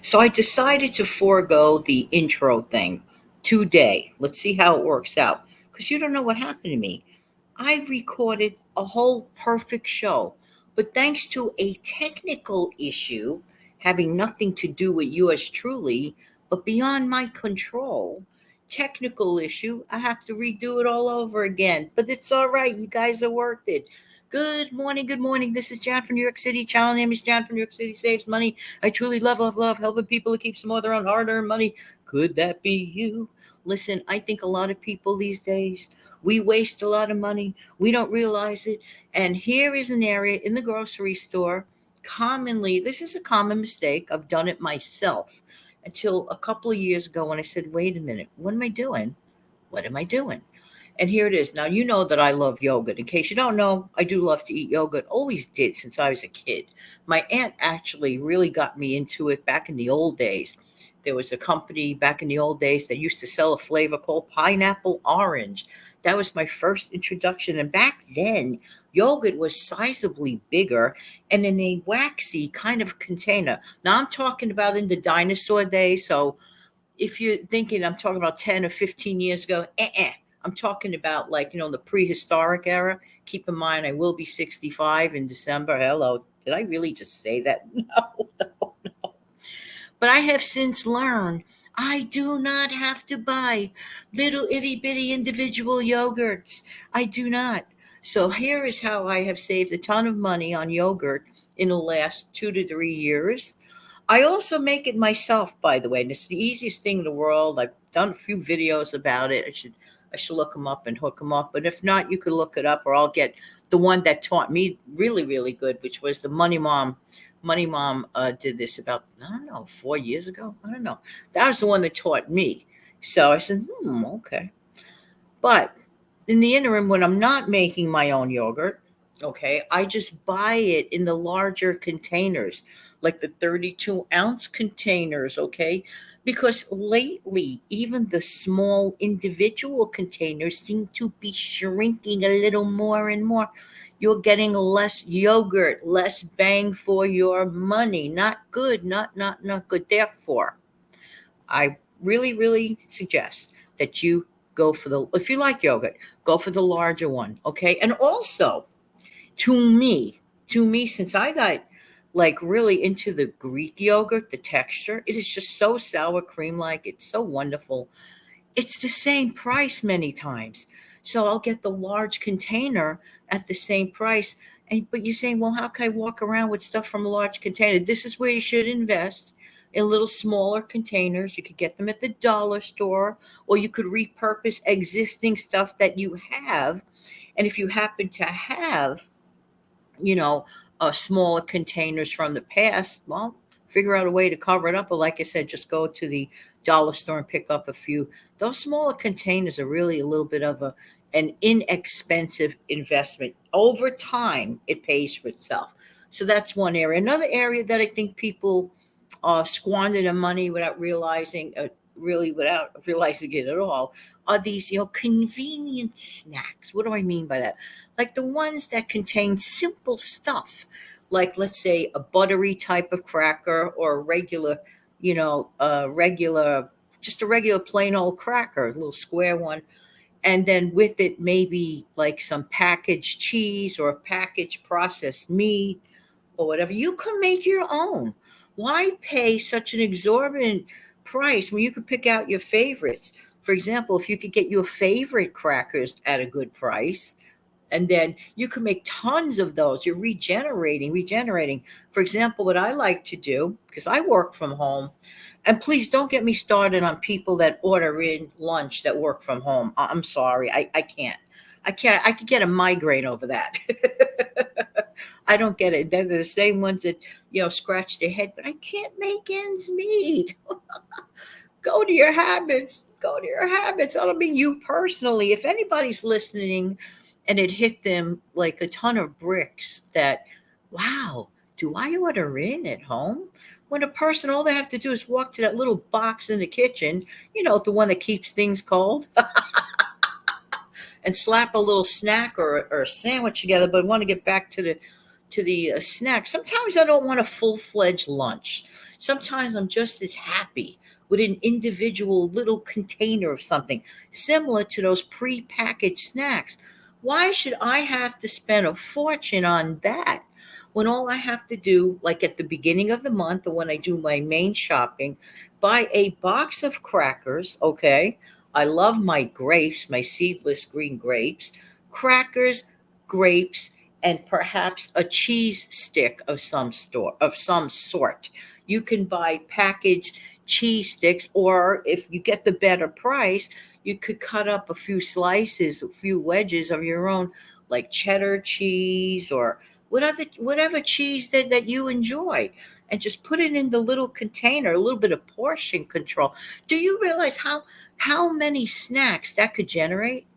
So I decided to forego the intro thing today. Let's see how it works out. Because you don't know what happened to me. I recorded a whole perfect show, but thanks to a technical issue having nothing to do with yours truly, but beyond my control, technical issue, I have to redo it all over again. But it's all right. You guys are worth it. Good morning. Good morning. This is Jan from New York City. Channel name is Jan from New York City. Saves money. I truly love helping people to keep some of their own hard-earned money. Could that be you? Listen, I think a lot of people these days, we waste a lot of money. We don't realize it. And here is an area in the grocery store. Commonly, this is a common mistake. I've done it myself until a couple of years ago when I said, wait a minute, what am I doing? What am I doing? And here it is. Now, you know that I love yogurt. In case you don't know, I do love to eat yogurt. Always did since I was a kid. My aunt actually really got me into it back in the old days. There was a company back in the old days that used to sell a flavor called pineapple orange. That was my first introduction. And back then, yogurt was sizably bigger and in a waxy kind of container. Now, I'm talking about in the dinosaur days. So if you're thinking I'm talking about 10 or 15 years ago, I'm talking about like, the prehistoric era. Keep in mind, I will be 65 in December. Hello. Did I really just say that? No, no, no. But I have since learned I do not have to buy little itty bitty individual yogurts. I do not. So here is how I have saved a ton of money on yogurt in the last 2 to 3 years. I also make it myself, by the way, and it's the easiest thing in the world. I've done a few videos about it. I should look them up and hook them up. But if not, you could look it up, or I'll get the one that taught me really, really good, which was the Money Mom. Money Mom did this about, I don't know, 4 years ago. I don't know. That was the one that taught me. So I said, okay. But in the interim, when I'm not making my own yogurt, okay, I just buy it in the larger containers, like the 32-ounce containers, okay? Because lately, even the small individual containers seem to be shrinking a little more and more. You're getting less yogurt, less bang for your money. Not good, not good. Therefore, I really, really suggest that you go for if you like yogurt, go for the larger one. Okay. And also, to me, since I got like really into the Greek yogurt, the texture, it is just so sour cream like. It's so wonderful. It's the same price many times. So I'll get the large container at the same price. But you're saying, well, how can I walk around with stuff from a large container? This is where you should invest in little smaller containers. You could get them at the dollar store, or you could repurpose existing stuff that you have. And if you happen to have, you know, smaller containers from the past, well, figure out a way to cover it up. But like I said, just go to the dollar store and pick up a few. Those smaller containers are really a little bit of an inexpensive investment. Over time, it pays for itself. So that's one area. Another area that I think people squander their money without realizing, really without realizing it at all, are these, convenient snacks. What do I mean by that? Like the ones that contain simple stuff, like let's say a buttery type of cracker, or a regular, just a regular plain old cracker, a little square one. And then with it, maybe like some packaged cheese or a packaged processed meat or whatever. You can make your own. Why pay such an exorbitant price when you could pick out your favorites? For example, if you could get your favorite crackers at a good price, and then you can make tons of those. You're regenerating. For example, what I like to do, because I work from home, and please don't get me started on people that order in lunch that work from home. I'm sorry, I can't. I can't. I could get a migraine over that. I don't get it. They're the same ones that scratch their head, but I can't make ends meet. Go to your habits. Go to your habits. I don't mean you personally. If anybody's listening and it hit them like a ton of bricks that, wow, do I order in at home? When a person, all they have to do is walk to that little box in the kitchen, the one that keeps things cold, and slap a little snack or a sandwich together, but want to get back to snack. Sometimes I don't want a full-fledged lunch. Sometimes I'm just as happy with an individual little container of something similar to those pre-packaged snacks. Why should I have to spend a fortune on that when all I have to do, like at the beginning of the month or when I do my main shopping, buy a box of crackers, okay? I love my grapes, my seedless green grapes, crackers, grapes, and perhaps a cheese stick of some sort. You can buy packaged cheese sticks, or if you get the better price, you could cut up a few slices, a few wedges of your own, like cheddar cheese or whatever cheese that you enjoy, and just put it in the little container, a little bit of portion control. Do you realize how many snacks that could generate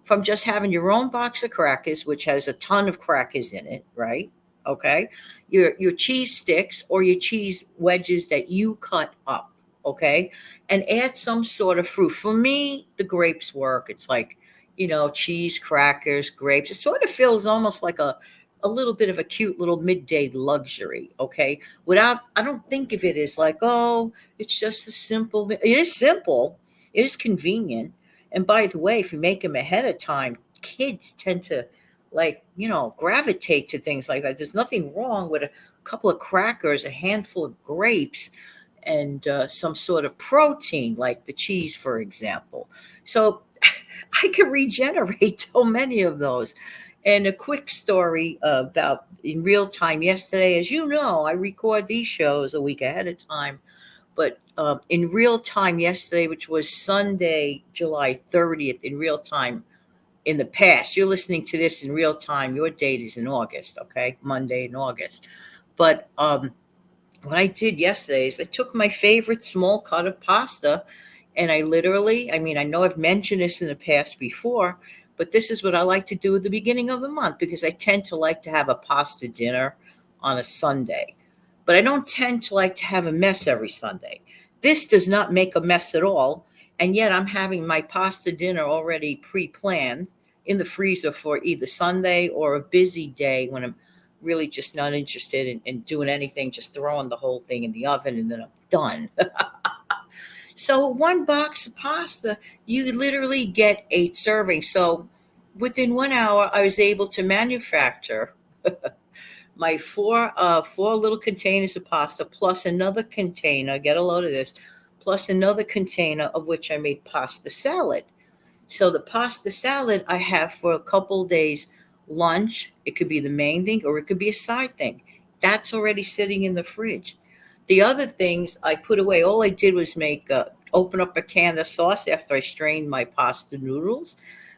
from just having your own box of crackers, which has a ton of crackers in it, right? Okay. Your cheese sticks or your cheese wedges that you cut up, okay? And add some sort of fruit. For me, the grapes work. It's like, cheese, crackers, grapes. It sort of feels almost like a little bit of a cute little midday luxury, okay? I don't think of it as like, oh, it's just a simple, it is simple, it is convenient. And by the way, if you make them ahead of time, kids tend to like, gravitate to things like that. There's nothing wrong with a couple of crackers, a handful of grapes, and some sort of protein, like the cheese, for example. So I can regenerate so many of those. And a quick story about in real time yesterday. As you know, I record these shows a week ahead of time. But in real time yesterday, which was Sunday, July 30th, in real time in the past, you're listening to this in real time. Your date is in August, okay? Monday in August. But what I did yesterday is I took my favorite small cut of pasta and I mean, I know I've mentioned this in the past before, but this is what I like to do at the beginning of the month because I tend to like to have a pasta dinner on a Sunday. But I don't tend to like to have a mess every Sunday. This does not make a mess at all. And yet I'm having my pasta dinner already pre planned in the freezer for either Sunday or a busy day when I'm really just not interested in doing anything, just throwing the whole thing in the oven and then I'm done. So one box of pasta, you literally get 8 servings. So within 1 hour, I was able to manufacture my four little containers of pasta plus another container. Get a load of this, plus another container of which I made pasta salad. So the pasta salad I have for a couple days lunch. It could be the main thing or it could be a side thing. That's already sitting in the fridge. The other things I put away. All I did was open up a can of sauce after I strained my pasta noodles.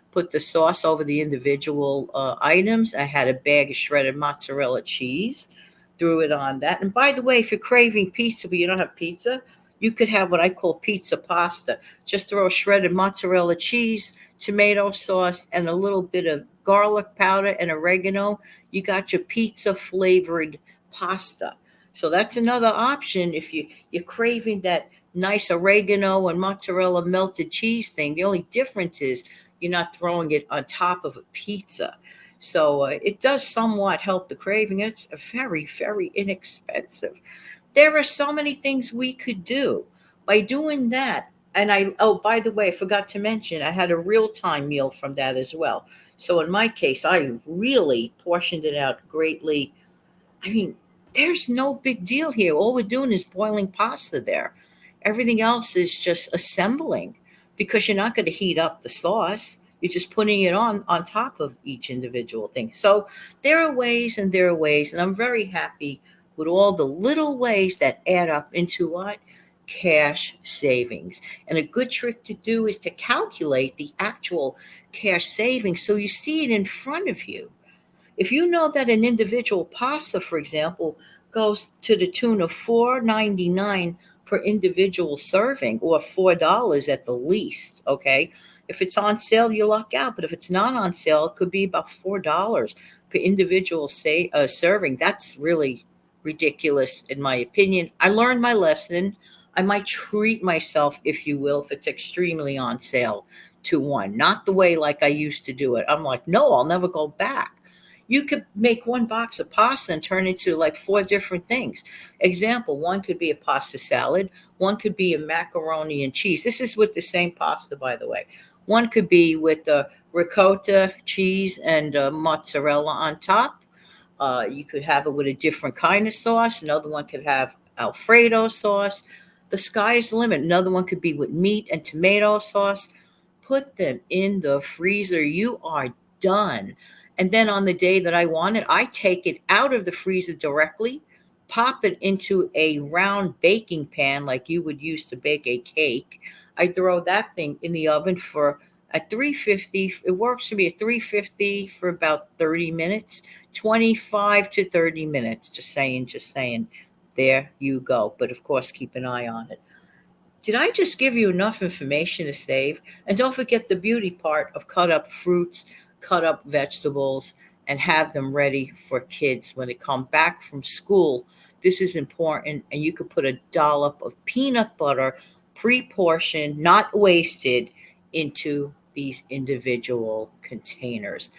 Put the sauce over the individual items. I had a bag of shredded mozzarella cheese. Threw it on that. And by the way, if you're craving pizza but you don't have pizza, you could have what I call pizza pasta. Just throw shredded mozzarella cheese, tomato sauce, and a little bit of garlic powder and oregano. You got your pizza flavored pasta. So that's another option if you're craving that nice oregano and mozzarella melted cheese thing. The only difference is you're not throwing it on top of a pizza. So it does somewhat help the craving. It's very, very inexpensive. There are so many things we could do by doing that. And oh, by the way, I forgot to mention, I had a real time meal from that as well. So in my case, I really portioned it out greatly. I mean, there's no big deal here. All we're doing is boiling pasta there. Everything else is just assembling because you're not going to heat up the sauce. You're just putting it on top of each individual thing. So there are ways and there are ways, and I'm very happy with all the little ways that add up into what? Cash savings. And a good trick to do is to calculate the actual cash savings so you see it in front of you. If you know that an individual pasta, for example, goes to the tune of $4.99 per individual serving, or $4 at the least, okay? If it's on sale, you luck out. But if it's not on sale, it could be about $4 per individual serving. That's really ridiculous, in my opinion. I learned my lesson. I might treat myself, if you will, if it's extremely on sale to one. Not the way like I used to do it. I'm like, no, I'll never go back. You could make one box of pasta and turn it into like four different things. Example, one could be a pasta salad, one could be a macaroni and cheese. This is with the same pasta, by the way. One could be with the ricotta cheese and mozzarella on top. You could have it with a different kind of sauce. Another one could have Alfredo sauce. The sky is the limit. Another one could be with meat and tomato sauce. Put them in the freezer. You are done. And then on the day that I want it, I take it out of the freezer directly, pop it into a round baking pan like you would use to bake a cake. I throw that thing in the oven for at 350. It works for me at 350 for about 30 minutes, 25 to 30 minutes. Just saying, just saying. There you go. But of course, keep an eye on it. Did I just give you enough information to save? And don't forget the beauty part of cut up fruits, cut up vegetables, and have them ready for kids when they come back from school. This is important. And you could put a dollop of peanut butter, pre portioned, not wasted, into these individual containers.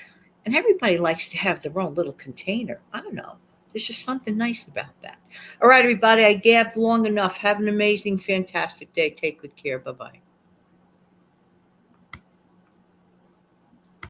And everybody likes to have their own little container. I don't know. There's just something nice about that. All right, everybody, I gabbed long enough. Have an amazing, fantastic day. Take good care. Bye bye.